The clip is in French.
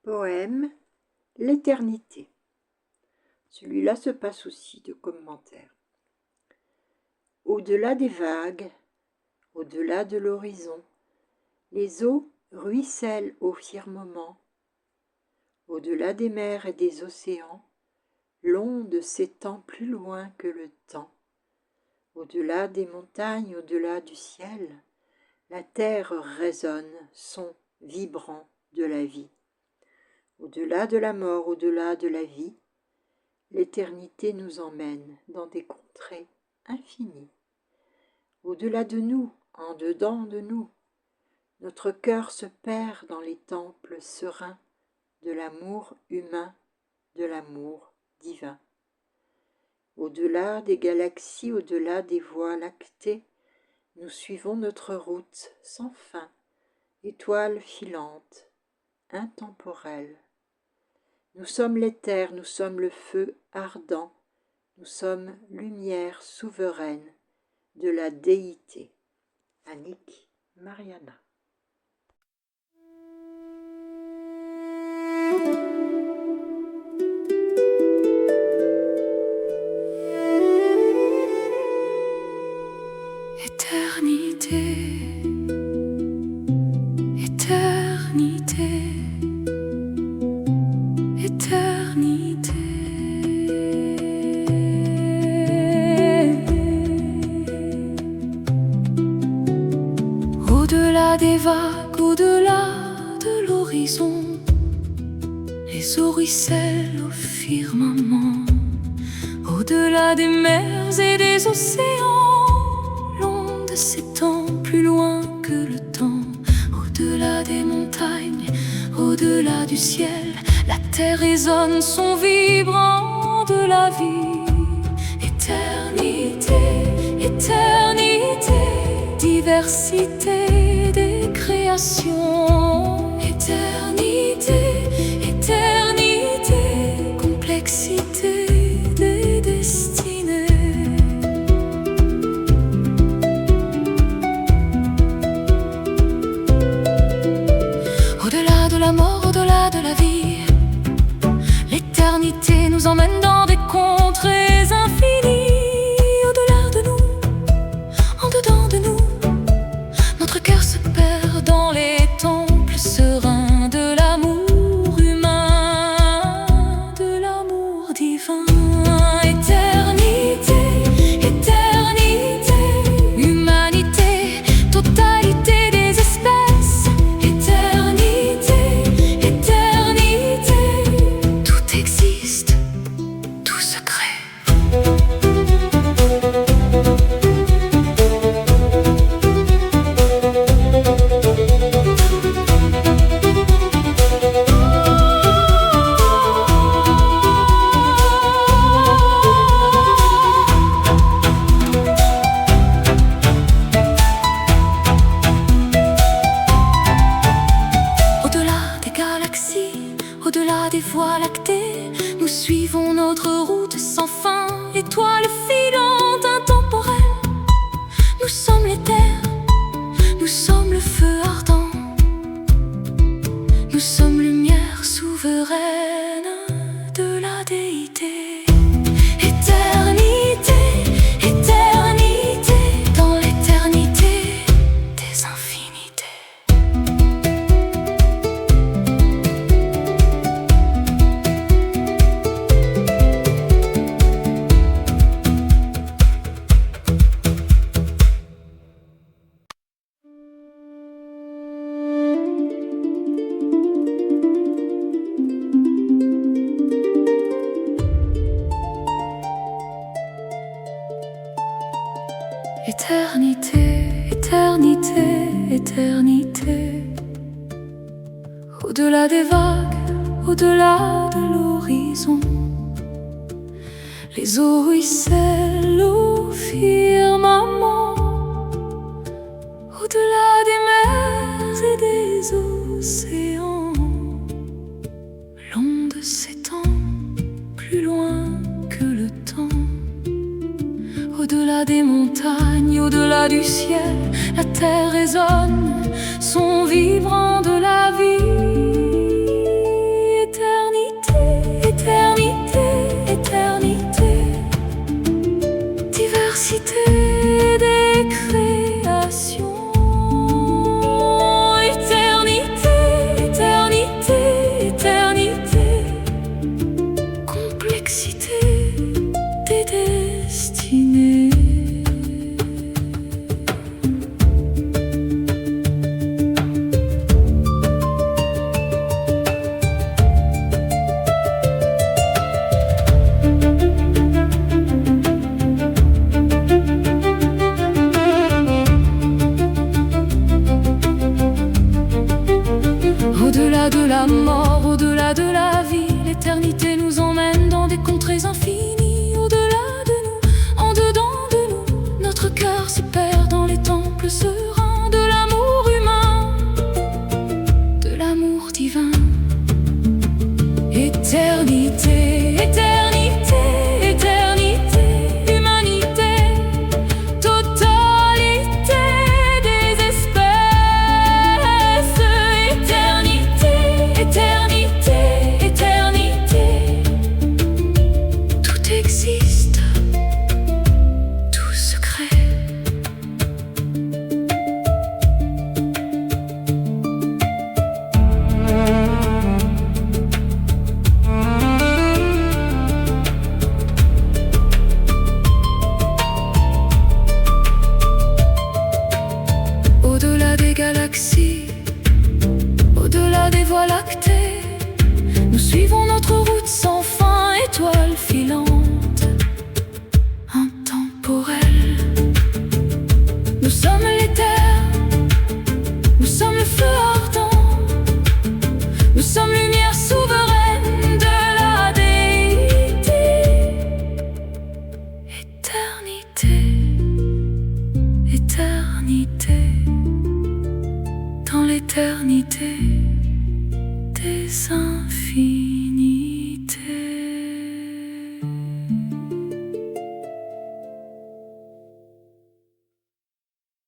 Poème L'éternité. Celui-là se passe aussi de commentaires. Au-delà des vagues, au-delà de l'horizon, les eaux ruissellent au firmament. Au-delà des mers et des océans, l'onde s'étend plus loin que le temps. Au-delà des montagnes, au-delà du ciel, la terre résonne, son vibrant de la vie. Au-delà de la mort, au-delà de la vie, l'éternité nous emmène dans des contrées infinies. Au-delà de nous, en dedans de nous, notre cœur se perd dans les temples sereins de l'amour humain, de l'amour divin. Au-delà des galaxies, au-delà des voies lactées, nous suivons notre route sans fin, étoile filante, intemporelle. Nous sommes l'éther, nous sommes le feu ardent, nous sommes lumière souveraine de la déité. Annick Mariana. Éternité, éternité, éternité. Au-delà des vagues, au-delà de l'horizon, les eaux ruissellent au firmament. Au-delà des mers et des océans, l'onde s'étend plus loin que le temps. Au-delà des montagnes, au-delà du ciel, la terre résonne son vibrant de la vie. Éternité, éternité, diversité des créations. Éternité, éternité, complexité des destinées. Au-delà de la mort, au-delà de la vie, l'éternité nous emmène dans des contrées infinies. Au-delà de nous, en dedans de nous, notre cœur se perd dans les temples sereins de l'amour humain, de l'amour divin. Éternité, éternité, humanité, totalité des espèces. Éternité, éternité, tout existe, tout se crée. Au-delà des galaxies, au-delà des voies lactées, nous suivons notre route sans fin, étoile filante, intemporelle. Nous sommes l'éther, nous sommes le feu ardent, nous sommes lumière souveraine de la déité. Éternité, éternité, dans l'éternité des infinités. Éternité, éternité, éternité. Au-delà des vagues, au-delà de l'horizon, les eaux ruissellent au firmament. Au-delà des mers et des océans, l'onde s'étend plus loin que le temps. Au-delà des montagnes, au-delà du ciel, la terre résonne son vibrant de la vie. de la mort, au-delà de la vie. L'éternité nous emmène dans des contrées infinies. Au-delà de nous, en dedans de nous, notre cœur s'y perd dans les temples sereins de l'amour humain, de l'amour divin. Éternité, éternité, éternité, humanité, totalité des espèces. Éternité, éternité, éternité, tout existe, tout se crée. Au-delà des galaxies, au-delà des voies lactées, nous suivons notre route sans fin, étoile filante, intemporelle. Nous sommes l'éther, nous sommes le feu ardent, nous sommes lumière souveraine de la déité. Éternité, éternité, dans l'éternité des infinis.